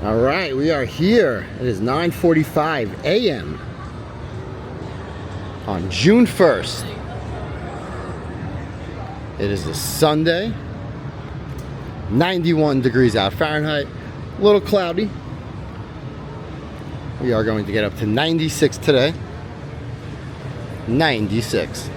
All right, we are here. It is 9:45 a.m. on June 1st. It is a Sunday. 91 degrees out Fahrenheit. A little cloudy. We are going to get up to 96 today. 96.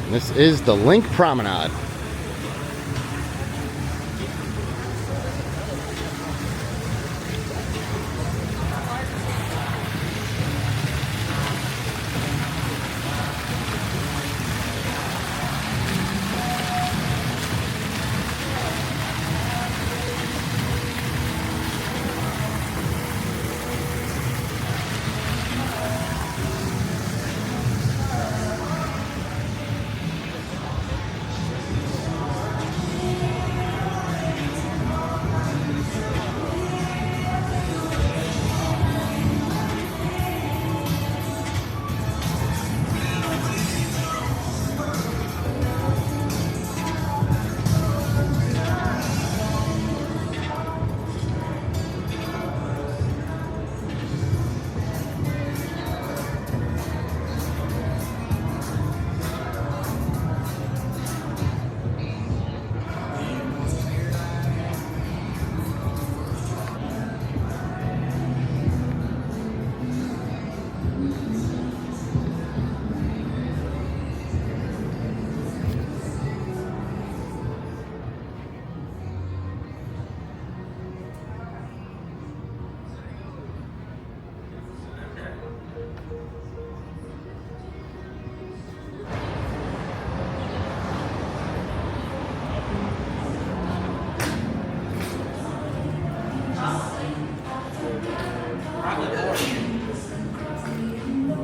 This is the Link Promenade.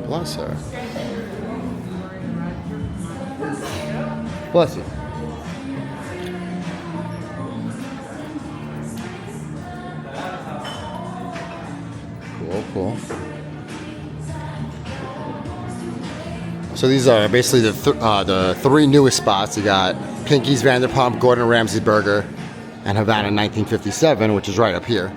Bless her. Bless you. Cool. So these are basically the three newest spots. You got Pinky's Vanderpump, Gordon Ramsay Burger, and Havana 1957, which is right up here.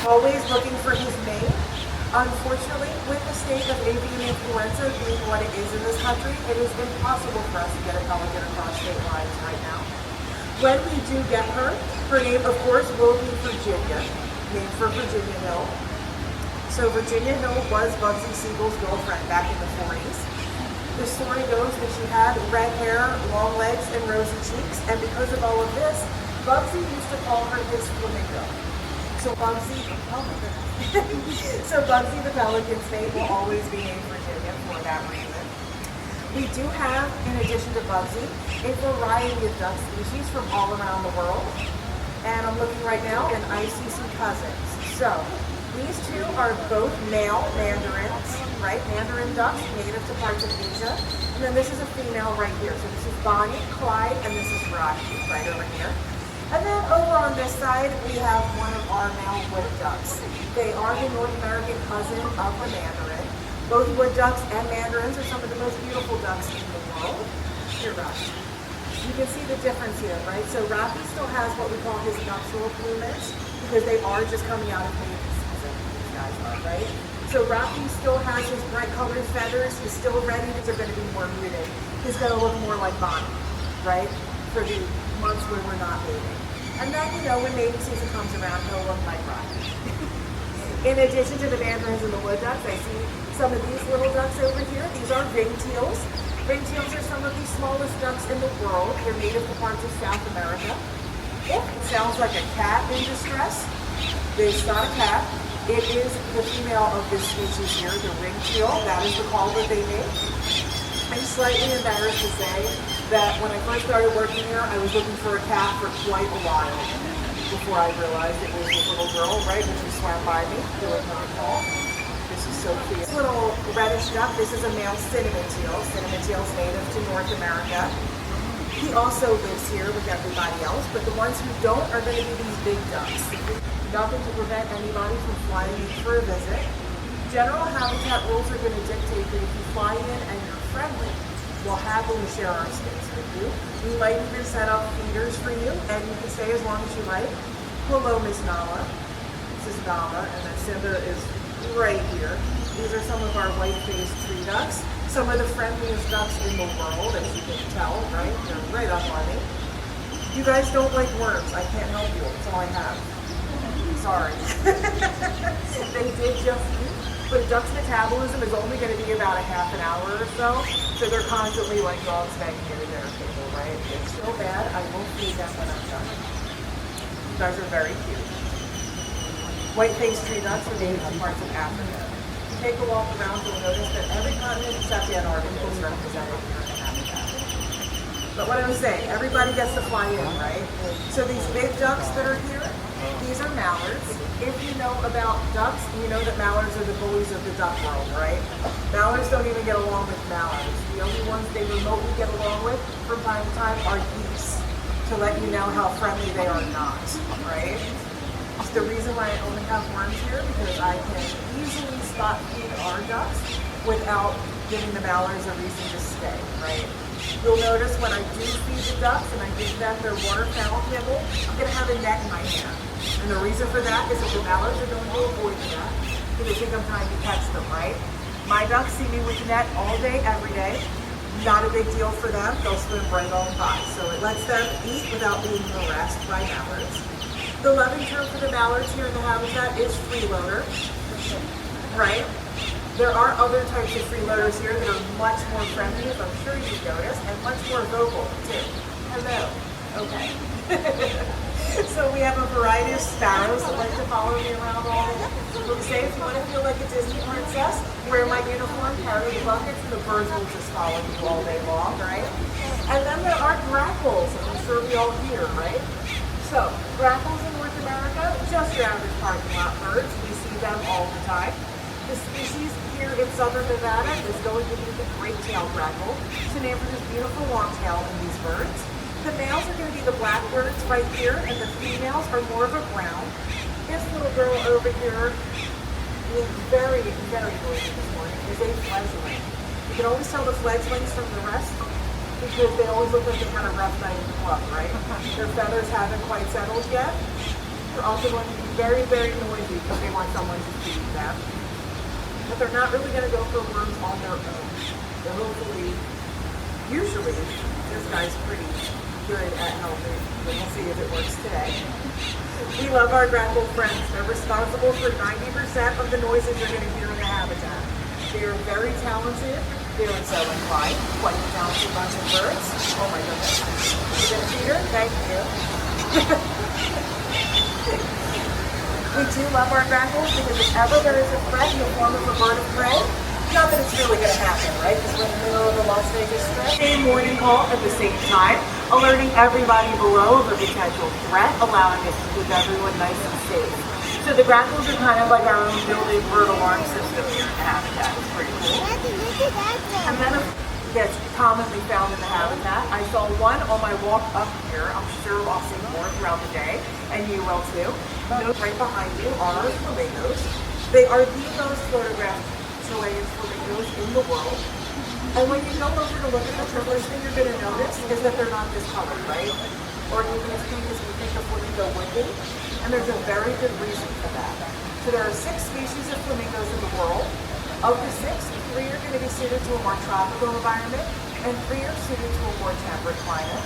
always looking for his mate. Unfortunately, with the state of avian influenza being what it is in this country, it is impossible for us to get a pelican across state lines right now. When we do get her, her name, of course, will be Virginia, named for Virginia Hill. So Virginia Hill was Bugsy Siegel's girlfriend back in the 40s. The story goes that she had red hair, long legs, and rosy cheeks, and because of all of this, Bugsy used to call her his Flamingo. So Bugsy the pelican's mate will always be named Virginia for that reason. We do have, in addition to Bugsy, a variety of duck species from all around the world. And I'm looking right now and I see some cousins. So these two are both male mandarins, right? Mandarin ducks, native to parts of Asia. And then this is a female right here. So this is Bonnie, Clyde, and this is Rocky right over here. And then over on this side, we have one of our male wood ducks. They are the North American cousin of the mandarin. Both wood ducks and mandarins are some of the most beautiful ducks in the world. Here, Rocky. You can see the difference here, right? So Rocky still has what we call his nuptial plumage because they are just coming out of mating season, these guys are, right? So Rocky still has his bright colored feathers. He's still ready, but they're going to be more muted. He's going to look more like Bonnie, right? For the months where we're not mating. And then, you know, when mating season comes around, he'll look like Rocky. In addition to the mandarins and the wood ducks, I see some of these little ducks over here. These are ringtails. Ringtails are some of the smallest ducks in the world. They're native to parts of South America. It sounds like a cat in distress. It's not a cat. It is the female of this species here, the ringtail. That is the call that they make. I'm slightly embarrassed to say that when I first started working here, I was looking for a cat for quite a while before I realized it was this little girl, right, when she swam by me doing her call. This is so cute. This little reddish duck, this is a male cinnamon teal. Cinnamon teal's native to North America. He also lives here with everybody else, but the ones who don't are going to be these big ducks. Nothing to prevent anybody from flying in for a visit. General habitat rules are going to dictate that if you fly in and you're friendly, we'll happily share our space with you. We might even set up feeders for you, and you can stay as long as you like. Hello, Miss Nala. This is Nala, and then Cinder is right here. These are some of our white-faced tree ducks. Some of the friendliest ducks in the world, as you can tell, right? They're right up on me. You guys don't like worms. I can't help you. That's all I have. Sorry. They did just eat, but a duck's metabolism is only going to be about a half an hour or so. So they're constantly like dogs banging into their table, right? It's so bad, I will feed them when I'm done. You guys are very cute. White-faced tree ducks are native to parts of Africa. If you take a walk around, you'll notice that every continent except Antarctica is represented here in the habitat. But what I was saying, everybody gets to fly in, right? So these big ducks that are here, these are mallards. If you know about ducks, you know that mallards are the bullies of the duck world, right? Mallards don't even get along with mallards. The only ones they remotely get along with from time to time are geese, to let you know how friendly they are not, right? It's the reason why I only have worms here, because I can easily spot feed our ducks without giving the mallards a reason to stay, right? You'll notice when I do feed the ducks and I give them their waterfowl kibble, I'm going to have a net in my hand. And the reason for that is that the mallards are going to avoid that because they think I'm trying to catch them, right? My ducks see me with the net all day, every day. Not a big deal for them. They'll swim right on by. So it lets them eat without being harassed by mallards. The loving term for the mallards here in the habitat is freeloader, right? There are other types of freeloaders here that are much more friendly, as I'm sure you've noticed, and much more vocal, too. Hello. Okay. So we have a variety of sparrows that like to follow me around all day. Look safe. If you want to feel like a Disney princess, wear my uniform, carry the buckets, and the birds will just follow you all day long, right? And then there are grackles, and I'm sure we all hear, right? So, grackles in North America, just your average parking lot birds. We see them all the time. The species here in southern Nevada is going to be the great-tailed grackle. It's a name for this beautiful long tail in these birds. The males are going to be the blackbirds right here, and the females are more of a brown. This little girl over here is very, very noisy this morning, is a fledgling. You can always tell the fledglings from the rest because they always look like they had a rough night in the club, right? Their feathers haven't quite settled yet. They're also going to be very, very noisy because they want someone to feed them. But they're not really going to go for worms on their own. They're usually, this guy's pretty good at helping. We'll see if it works today. We love our grackle friends. They're responsible for 90% of the noises you're going to hear in the habitat. They are very talented. They're so inclined. Quite a talented bunch of birds. Oh my goodness. You get a feeder? Thank you. We do love our grackles because if ever there is a threat in the form of a bird of prey, not that it's really going to happen, right? Because we're in the middle of the Las Vegas Strip. Same morning call at the same time, alerting everybody below of a potential threat, allowing us to keep everyone nice and safe. So the grackles are kind of like our own built-in bird alarm system here in the habitat. It's pretty cool. And then that's commonly found in the habitat. I saw one on my walk up here. I'm sure I'll see more throughout the day, and you will too. Those right behind you are flamingos. They are the most photographed Chilean flamingos in the world. And when you go over to look at them, the first thing you're going to notice is that they're not this color, right? Or even as pink as we think a flamingo would be. And there's a very good reason for that. So there are 6 species of flamingos in the world. Of the 6, 3 are going to be suited to a more tropical environment, and 3 are suited to a more temperate climate.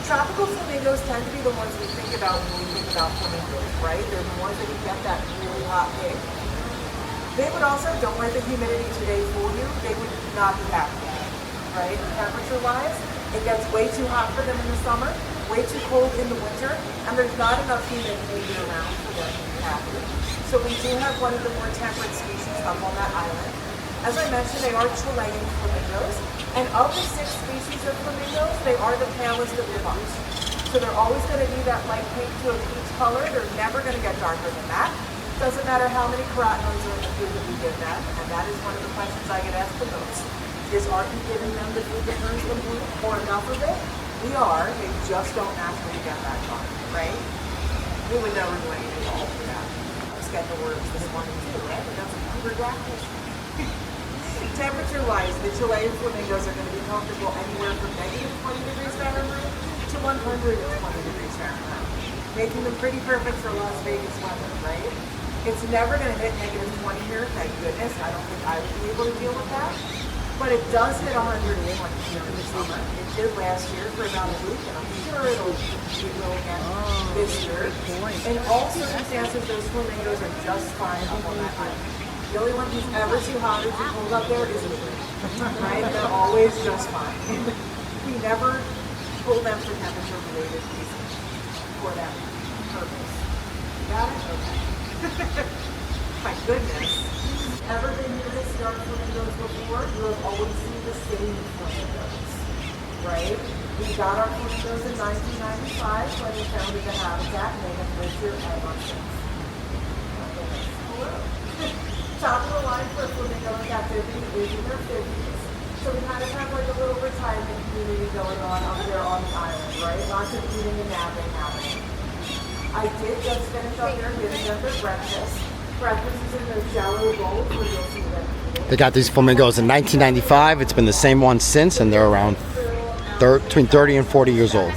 Tropical flamingos tend to be the ones we think about when we think about flamingos, right? They're the ones that can get that really hot pink. They would also, don't let the humidity today fool you, they would not be happy, right? Temperature-wise, it gets way too hot for them in the summer, way too cold in the winter, and there's not enough humidity year-round for them to be happy. So we do have one of the more temperate species up on that island. As I mentioned, they are Chilean flamingos, and of the 6 species of flamingos, they are the palest of the bunch. So they're always going to be that light pink to a peach color. They're never going to get darker than that. Doesn't matter how many carotenoids are in the food that we give them, and that is one of the questions I get asked the most. Is, are you giving them the food that turns them blue or enough of it? We are. They just don't naturally get that far, right? We would never do anything at all for that. Just get the words this morning too, right? We got some hungry grackles. Temperature-wise, the Chilean flamingos are going to be comfortable anywhere from -20 degrees Fahrenheit to 120 degrees Fahrenheit, making them pretty perfect for Las Vegas weather, right? It's never going to hit -20 here, thank goodness. I don't think I would be able to deal with that. But it does hit 100 here in the summer. It did last year for about a week, and I'm sure it will again this year. In all circumstances, those flamingos are just fine up on that island. The only one who's ever too hot or too cold up there is me, right? They're always just fine. We never pull them for temperature-related reasons for that purpose. You got it? Okay. My goodness. Ever been here to start flamingos before? You have always seen the same flamingos, right? We got our flamingos in 1995 when we founded the habitat, and they have lived here ever since. Hello. Top of the line for flamingo in captivity is in their 50s. So we kind of have like a little retirement community going on up there on the island, right? Lots of eating and napping happening. I did just finish up there giving them their breakfast. Breakfast is in those shallow bowls where you'll see them eating. They got these flamingos in 1995. It's been the same one since, and they're around between 30 and 40 years old.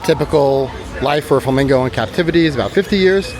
Typical life for a flamingo in captivity is about 50 years.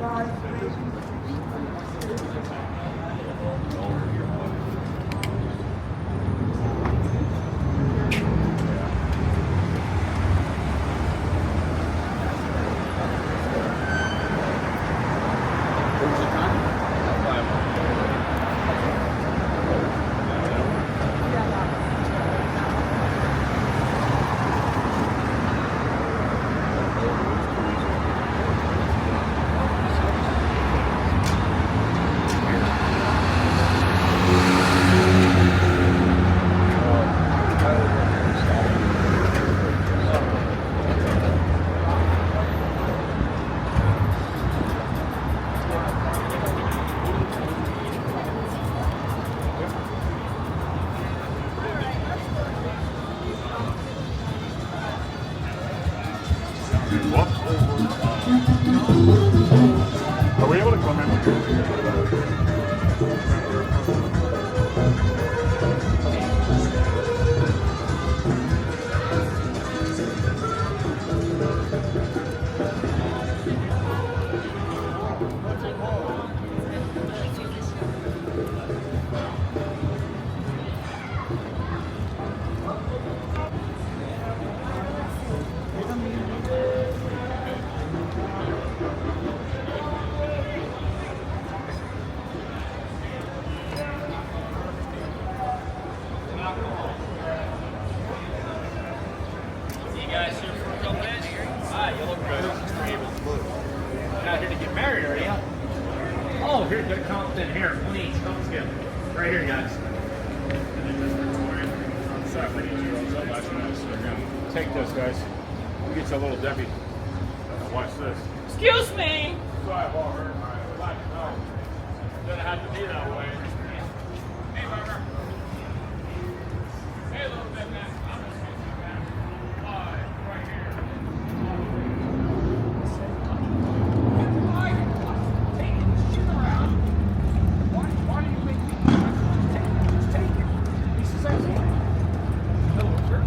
Are we able to come in with Oh, here, good Compton. Here, please, come skip. Right here, guys. Take this, guys. We'll get you a little Debbie. Watch this. Excuse me. Sorry, Walker. Doesn't have to be that way. Hey, Walker. Hey, a little bit, man. I'm just getting you back. Right here. Take it. Shit around. Why do you make me take it? He's sexy. Hello, sir.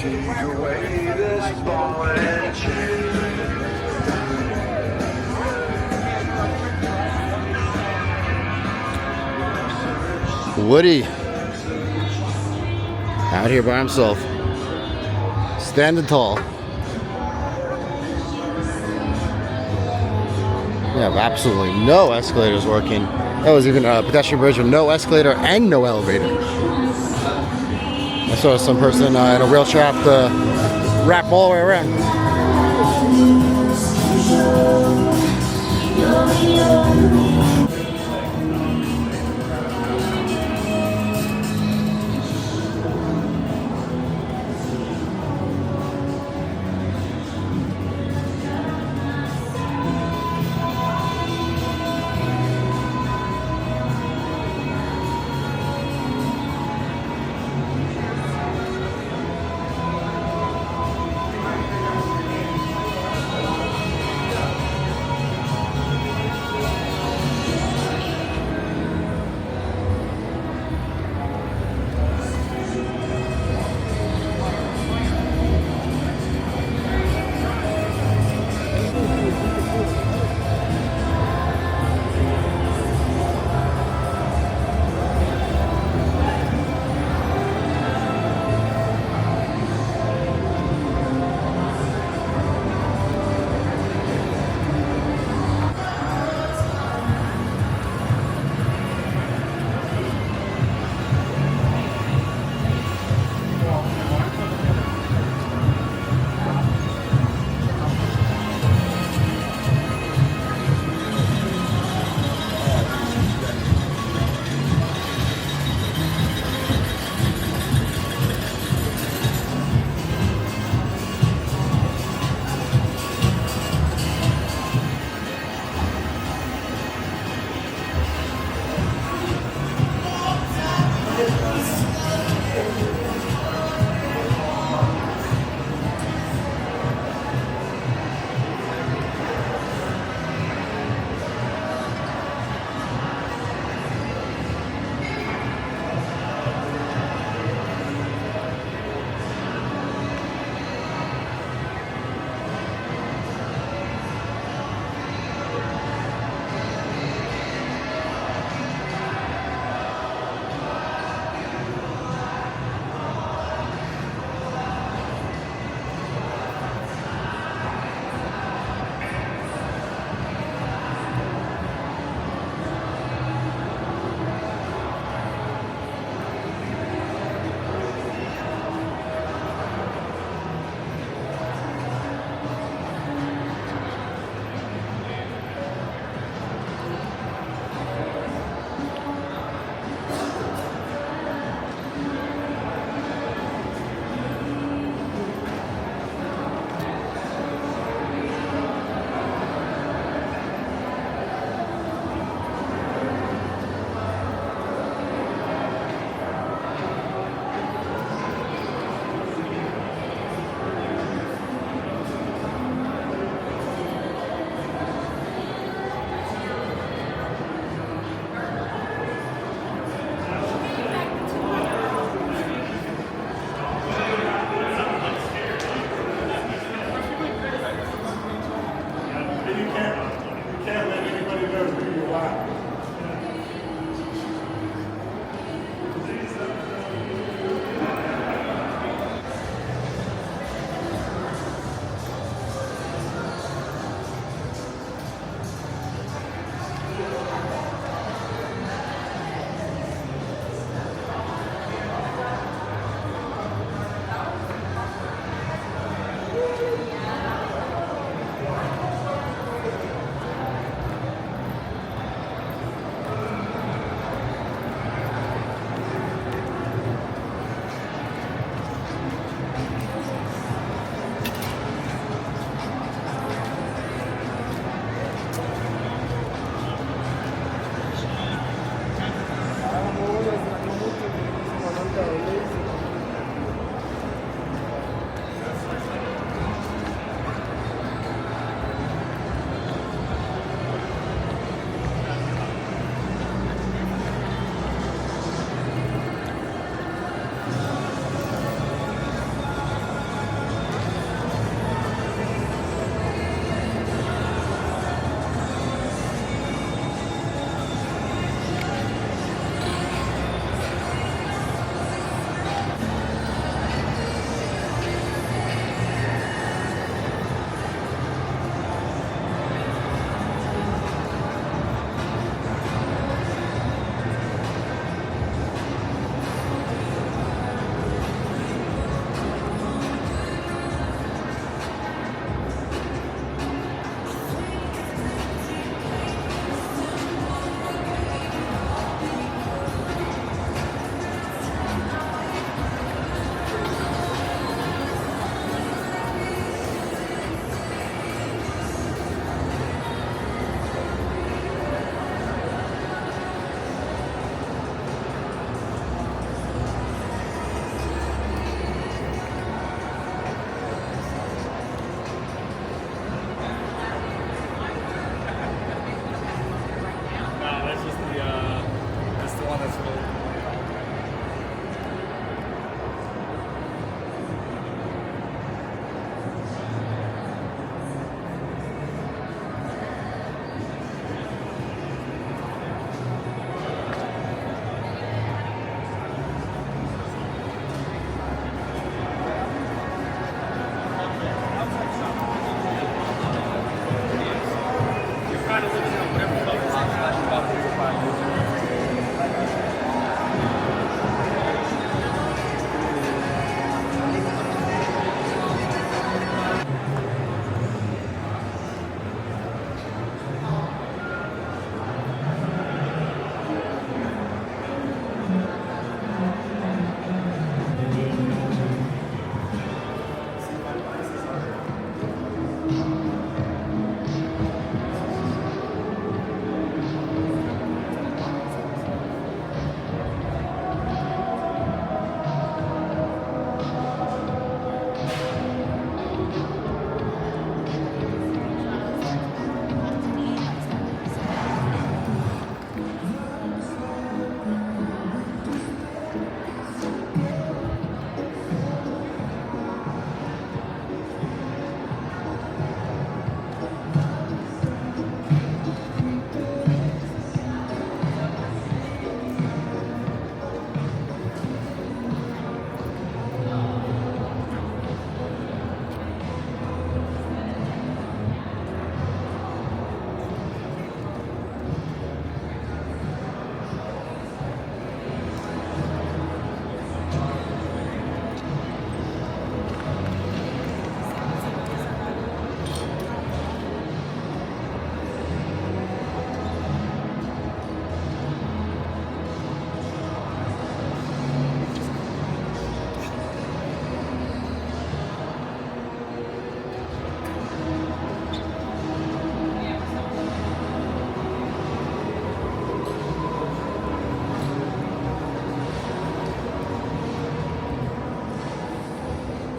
Woody out here by himself, standing tall. We have absolutely no escalators working. That was even a pedestrian bridge with no escalator and no elevator. I saw some person in a wheelchair have to wrap all the way around.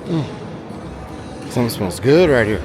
Something smells good right here.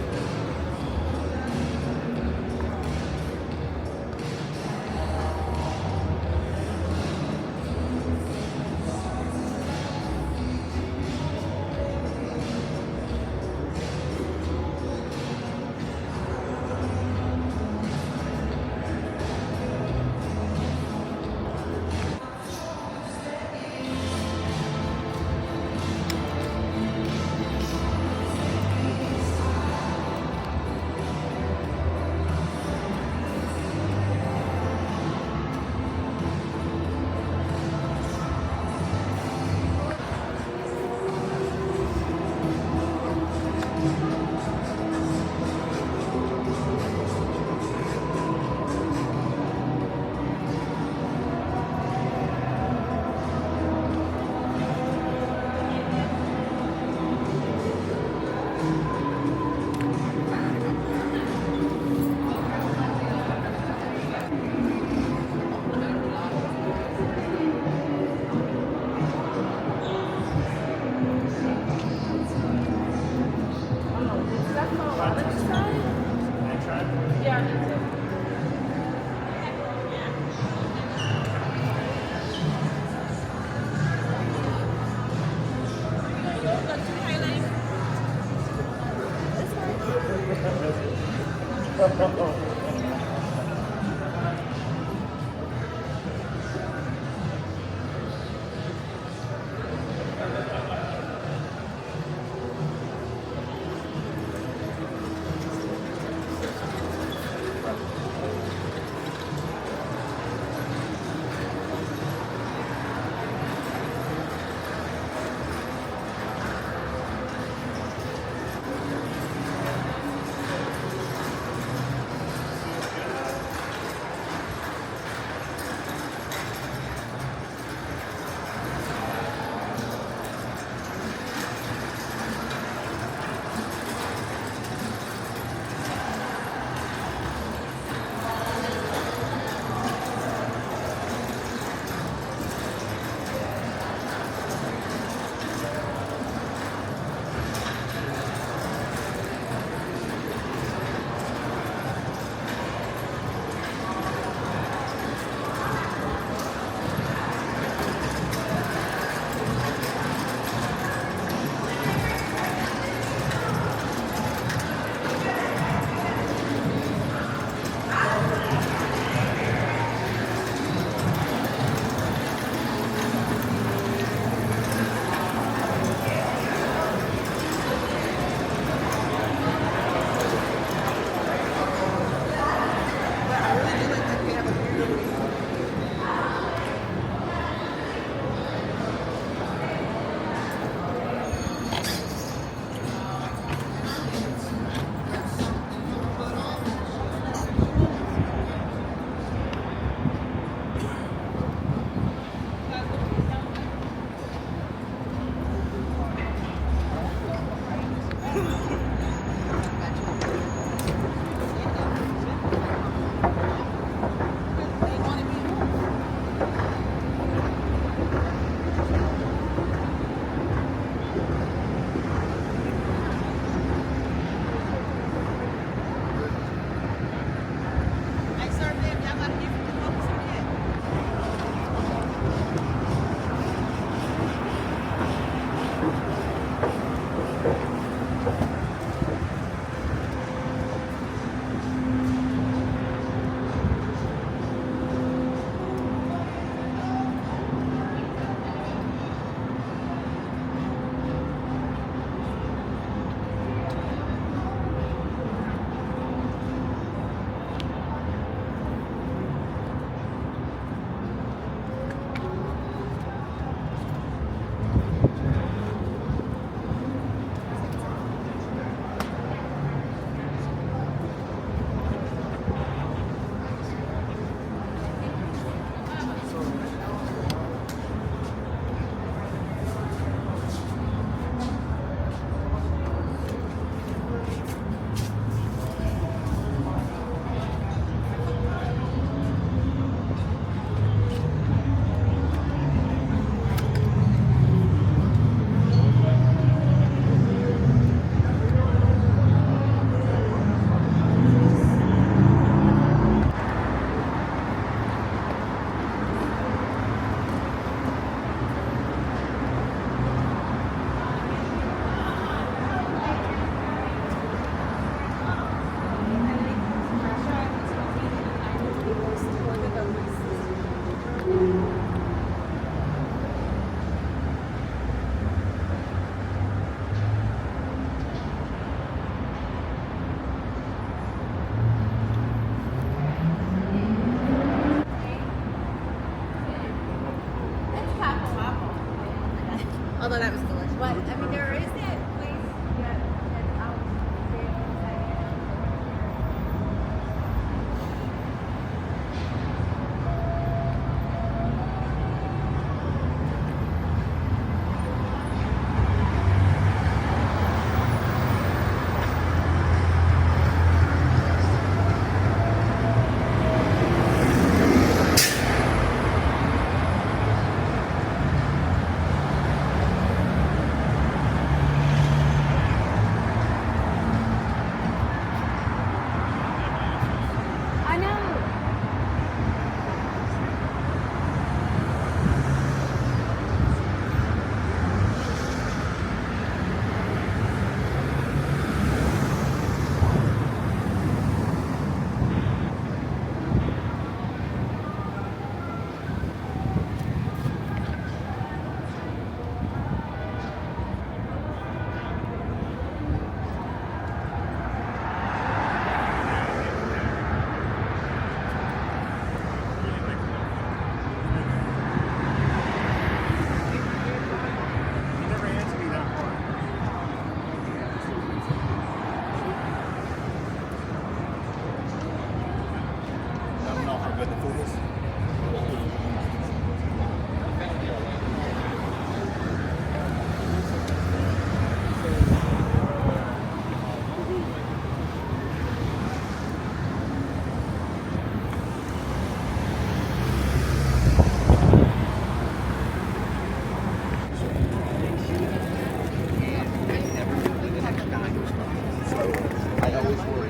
Although that was delicious. But I mean, there is that place that's out there. I know. You never answered me that part. I don't know how good the food is. I always worry.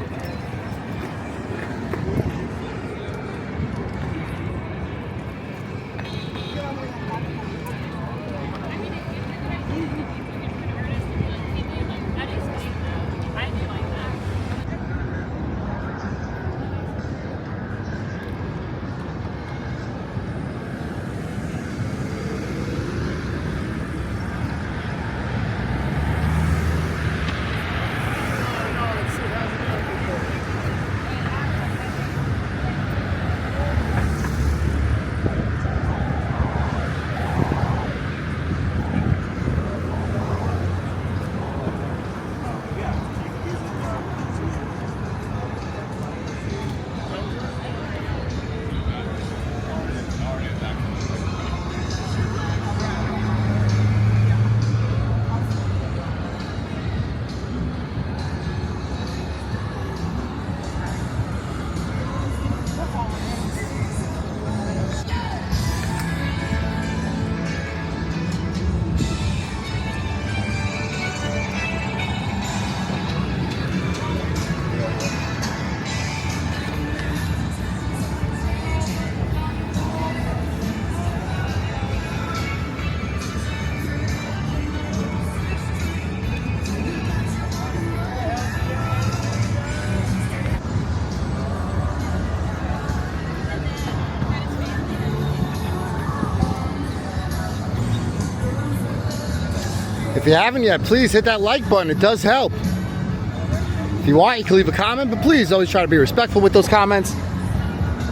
If you haven't yet, please hit that like button. It does help. If you want, you can leave a comment, but please always try to be respectful with those comments.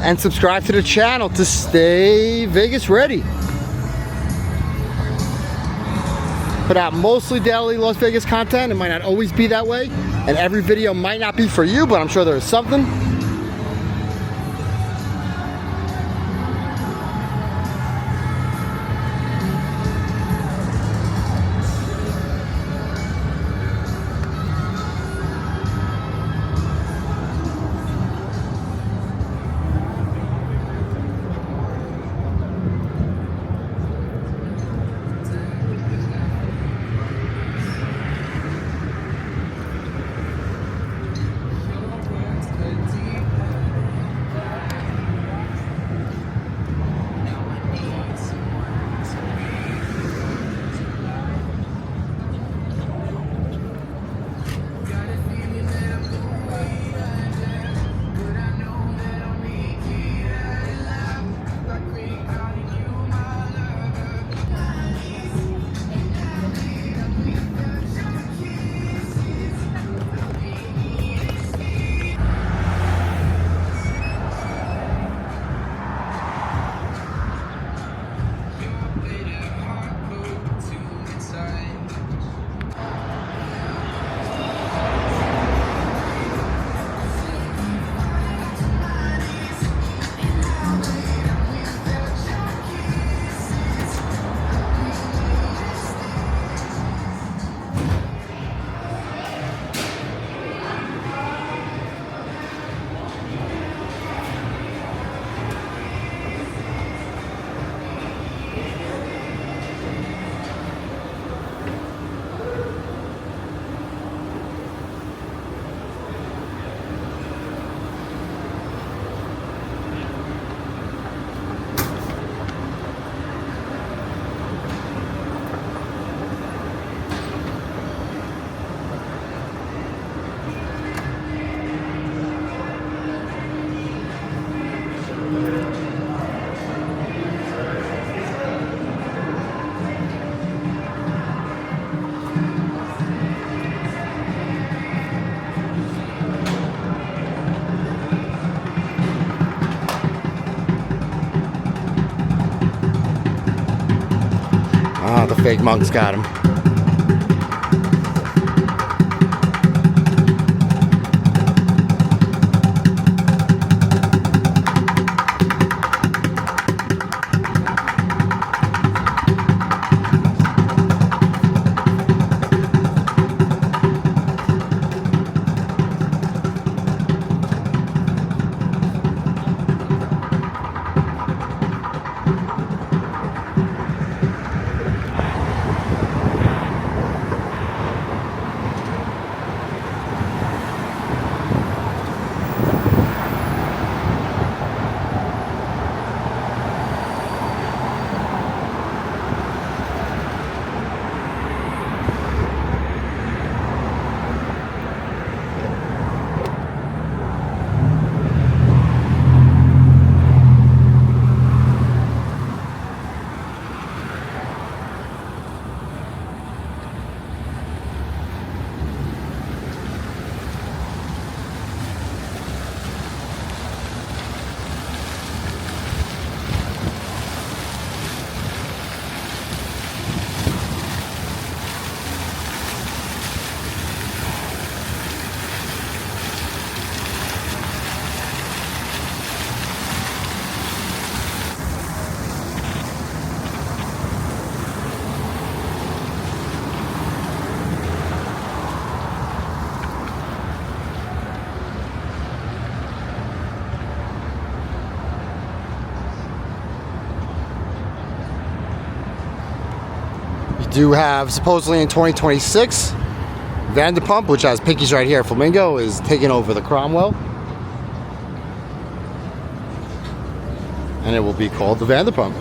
And subscribe to the channel to stay Vegas ready. Put out mostly daily Las Vegas content. It might not always be that way. And every video might not be for you, but I'm sure there is something. Ah, the fake monks got him. Do have supposedly in 2026 Vanderpump, which has Pinky's right here, Flamingo, is taking over the Cromwell, and it will be called the Vanderpump.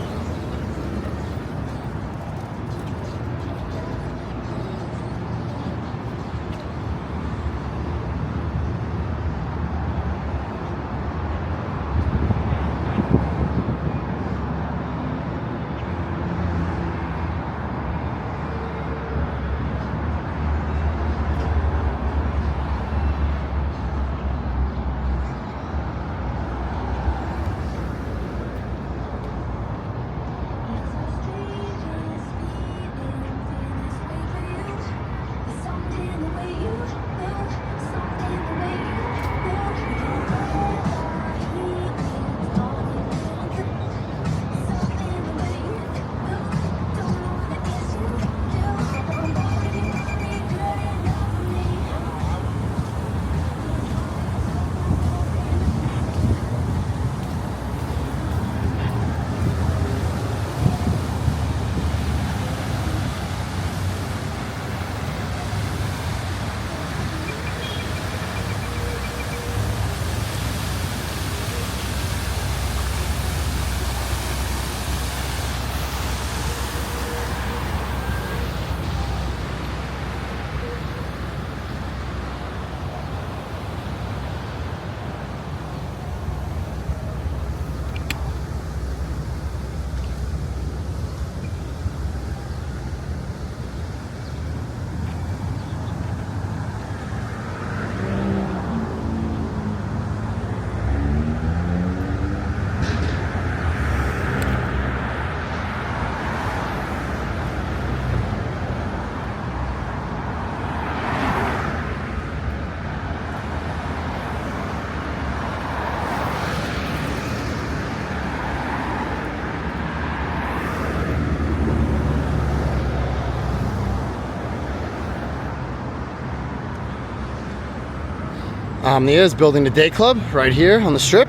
Omnia is building a day club right here on the strip.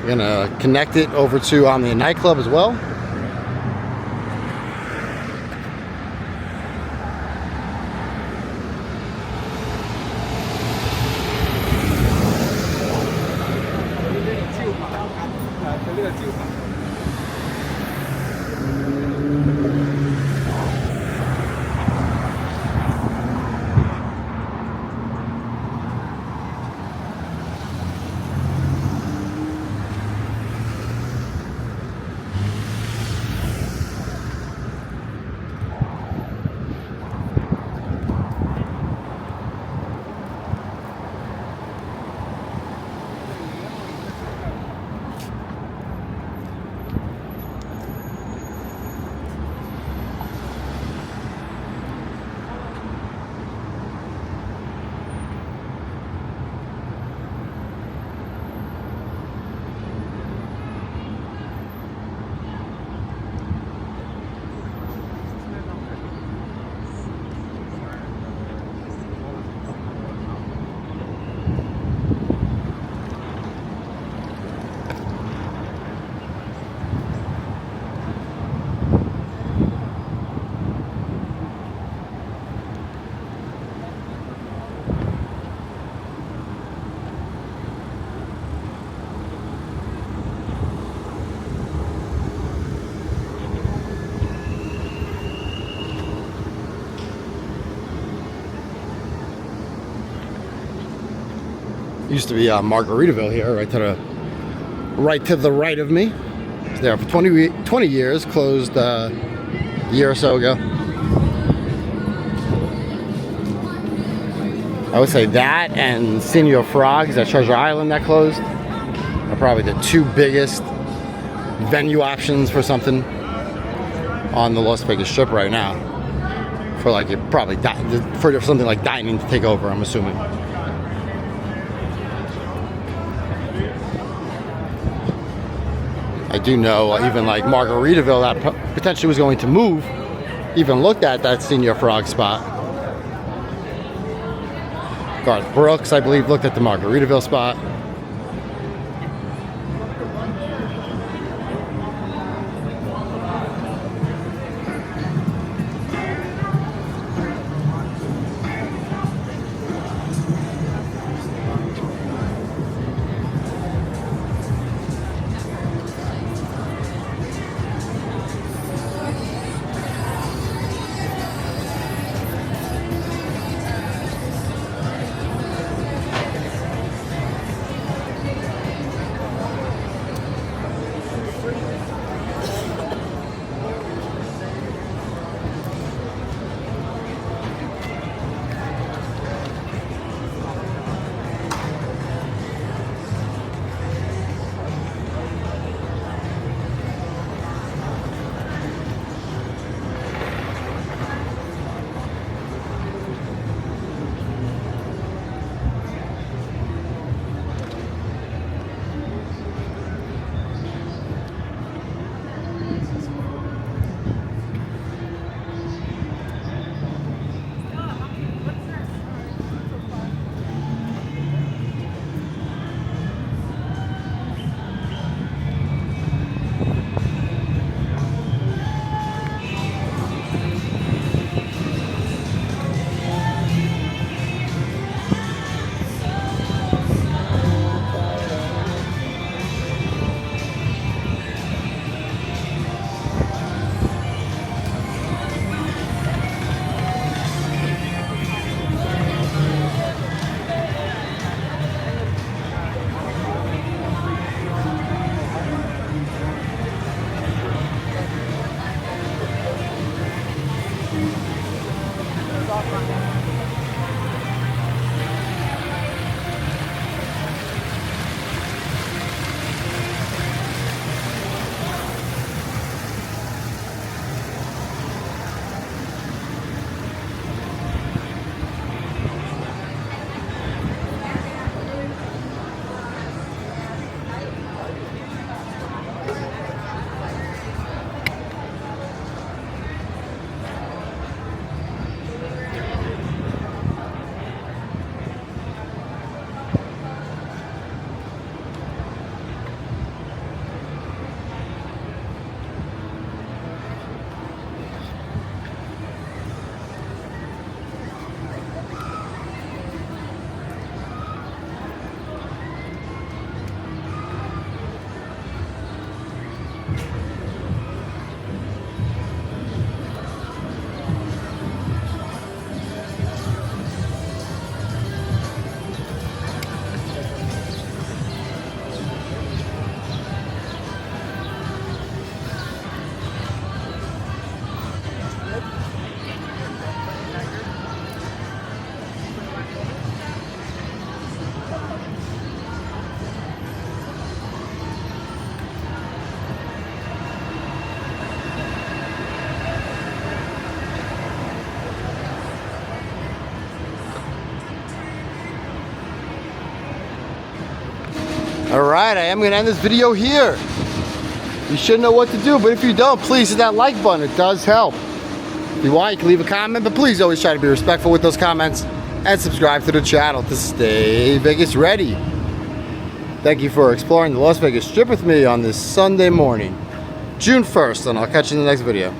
We're gonna connect it over to Omnia nightclub as well. Used to be Margaritaville here, right to the right of me. It's there for 20 years, closed a year or so ago. I would say that and Senior Frogs at Treasure Island that closed are probably the two biggest venue options for something on the Las Vegas Strip right now. For like for something like dining to take over, I'm assuming. I do know even like Margaritaville that potentially was going to move, even looked at that Senior Frog spot. Garth Brooks, I believe, looked at the Margaritaville spot. Alright, I am going to end this video here. You should know what to do, but if you don't, please hit that like button. It does help. If you want, you can leave a comment, but please always try to be respectful with those comments and subscribe to the channel to stay Vegas ready. Thank you for exploring the Las Vegas Strip with me on this Sunday morning, June 1st, and I'll catch you in the next video.